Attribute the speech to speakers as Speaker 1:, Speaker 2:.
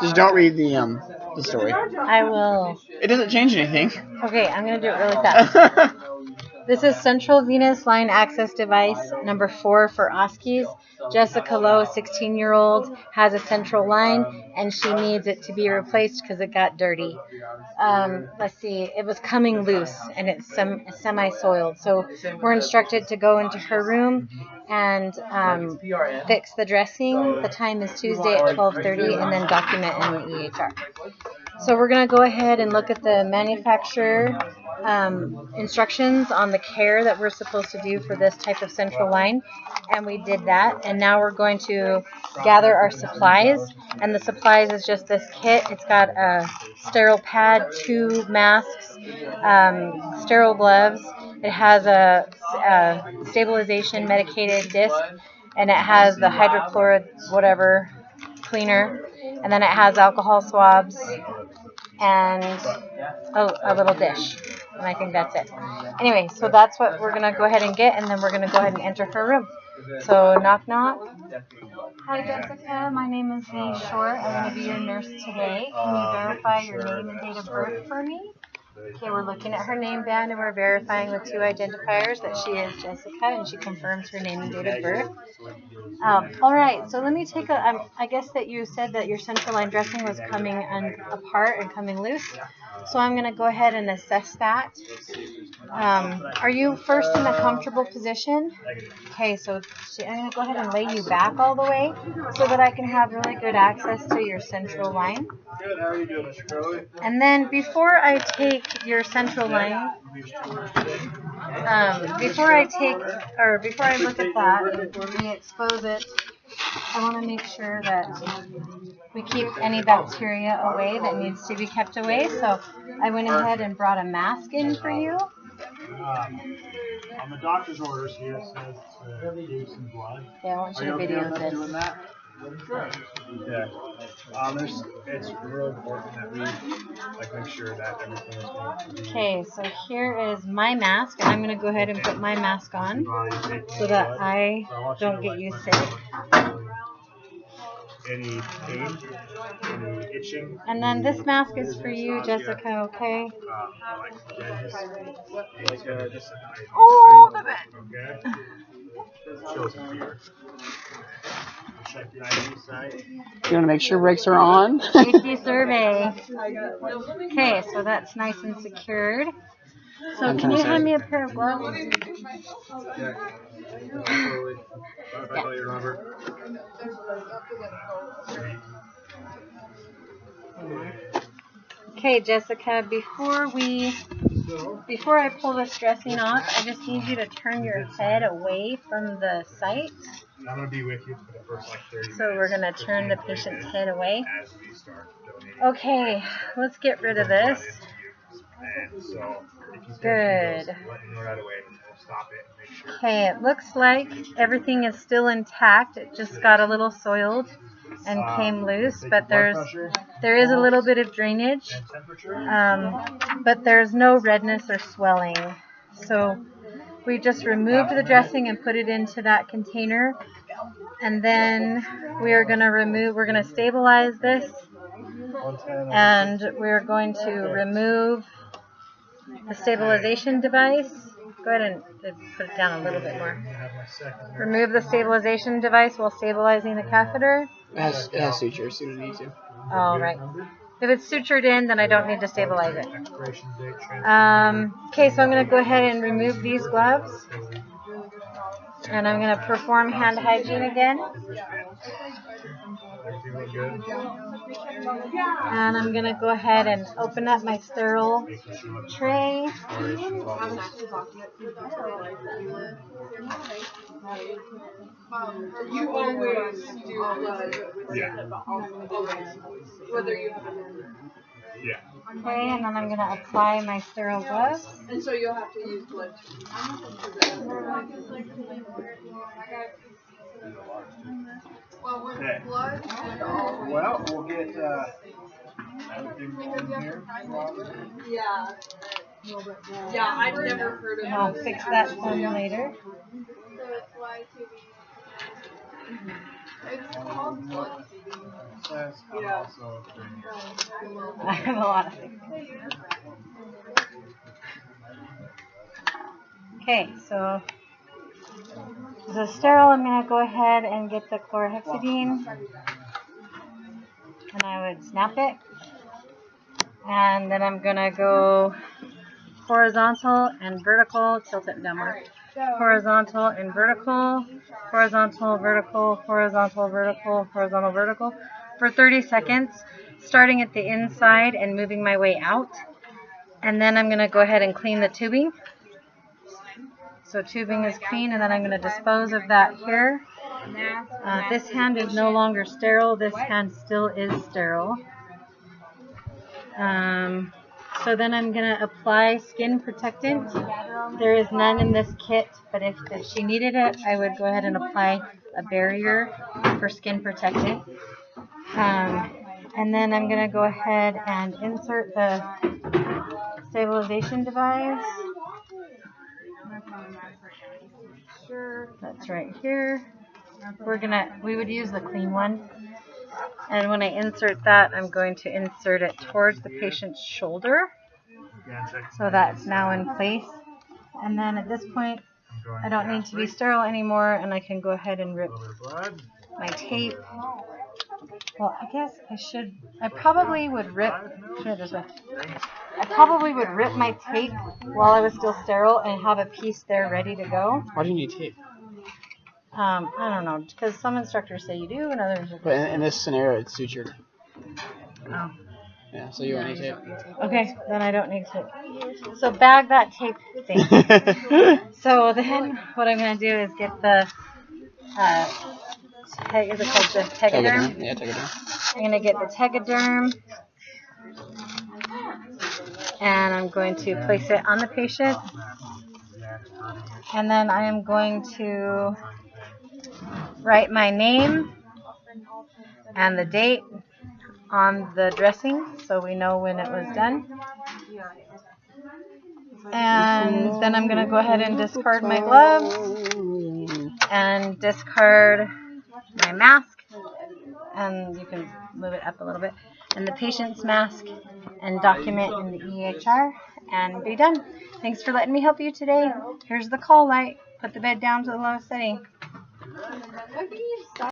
Speaker 1: Just don't read the story.
Speaker 2: I will.
Speaker 1: It doesn't change anything.
Speaker 2: Okay, I'm going to do it really fast. This is Central Venous Line Access Device number 4 for Oskies. Jessica Lowe, 16-year-old, has a central line, and she needs it to be replaced because it got dirty. Let's see, it was coming loose, and it's semi-soiled. So we're instructed to go into her room and fix the dressing. The time is Tuesday at 12:30, and then document in the EHR. So we're going to go ahead and look at the manufacturer instructions on the care that we're supposed to do for this type of central line, and we did that. And now we're going to gather our supplies, and the supplies is just this kit. It's got a sterile pad, 2 masks, sterile gloves. It has a stabilization medicated disc, and it has the hydrochloric whatever cleaner, and then it has alcohol swabs and a little dish, and I think that's it. Anyway, so that's what we're going to go ahead and get, and then we're going to go ahead and enter her room. So knock knock. Hi Jessica, my name is Lee Short. I'm going to be your nurse today. Can you verify your name and date of birth for me? Okay, we're looking at her name band, and we're verifying with 2 identifiers that she is Jessica, and she confirms her name and date of birth. All right, so let me take I guess that you said that your central line dressing was coming apart and coming loose. So I'm going to go ahead and assess that. Are you first in a comfortable position? Okay, so I'm going to go ahead and lay you back all the way so that I can have really good access to your central line.
Speaker 3: Good. How are you doing, Mr. Crowley?
Speaker 2: And then before I take your central line, before I look at that and we expose it, I want to make sure that we keep any bacteria away that needs to be kept away. So I went ahead and brought a mask in for you.
Speaker 3: On the doctor's orders here, it says to give some blood.
Speaker 2: Yeah, I want you to video this.
Speaker 3: Doing that? Sure. Yeah. It's real important that we make sure that everything is going.
Speaker 2: Okay, so here is my mask, and I'm going to go ahead and put my mask on so that I don't get you sick.
Speaker 3: Any pain? Any itching?
Speaker 2: And then this mask is for you, Jessica, okay? Oh, the bed.
Speaker 3: Okay. Show some fear. Check the ID site.
Speaker 1: You want to make sure brakes are on?
Speaker 2: Safety survey. Okay, so that's nice and secured. So can you hand me a pair of gloves? Okay, Jessica, before I pull this dressing off, I just need you to turn your head away from the site.
Speaker 3: I'm going to be with you for the first 30 minutes.
Speaker 2: So we're going to turn the patient's head away. Okay, let's get rid of this. Good. Okay, it looks like everything is still intact. It just got a little soiled and came loose, but there is a little bit of drainage, but there's no redness or swelling. So we just removed the dressing and put it into that container, and then we're going to stabilize this, and we're going to remove the stabilization device. Go ahead and put it down a little bit more. Remove the stabilization device while stabilizing the catheter.
Speaker 1: It has sutures, so you don't need to.
Speaker 2: All right. If it's sutured in, then I don't need to stabilize it. Okay, so I'm going to go ahead and remove these gloves. And I'm going to perform hand hygiene again. And I'm going to go ahead and open up my sterile tray.
Speaker 4: You always do
Speaker 3: Yeah.
Speaker 2: Okay, and then I'm going to apply my sterile gloves.
Speaker 4: And so you'll have to use blood.
Speaker 3: Okay. Well, we'll get everything rolling here.
Speaker 4: Yeah. Yeah, I've never heard of
Speaker 2: I'll fix that one later.
Speaker 4: It's called blood feeding.
Speaker 3: Yes, I'm
Speaker 4: Yeah.
Speaker 3: also a trainer.
Speaker 2: I have a lot of things. Okay, so this is sterile. I'm going to go ahead and get the chlorhexidine, and I would snap it, and then I'm going to go horizontal and vertical, tilt it downward, horizontal and vertical, horizontal, vertical, horizontal, vertical, horizontal, vertical, for 30 seconds, starting at the inside and moving my way out. And then I'm going to go ahead and clean the tubing. So tubing is clean, and then I'm going to dispose of that here. This hand is no longer sterile. This hand still is sterile. So then I'm going to apply skin protectant. There is none in this kit, but if she needed it, I would go ahead and apply a barrier for skin protectant. And then I'm going to go ahead and insert the stabilization device. That's right here. We would use the clean one. And when I insert that, I'm going to insert it towards the patient's shoulder. So that's now in place. And then at this point, I don't need to be sterile anymore, and I can go ahead and rip my tape. Well, I guess I probably would rip, I probably would rip my tape while I was still sterile and have a piece there ready to go.
Speaker 1: Why do you need tape?
Speaker 2: I don't know, because some instructors say you do, and others are.
Speaker 1: But in this scenario, it's sutured.
Speaker 2: Oh.
Speaker 1: Yeah, so you won't need tape.
Speaker 2: Okay, then I don't need tape. So bag that tape thing. So then what I'm going to do is get the, is it called the Tegaderm?
Speaker 1: Yeah, Tegaderm.
Speaker 2: I'm going to get the Tegaderm, and I'm going to place it on the patient. And then I am going to write my name and the date on the dressing so we know when it was done. And then I'm going to go ahead and discard my gloves and discard my mask, and you can move it up a little bit, and the patient's mask, and document in the EHR and be done. Thanks for letting me help you today. Here's the call light. Put the bed down to the lowest setting.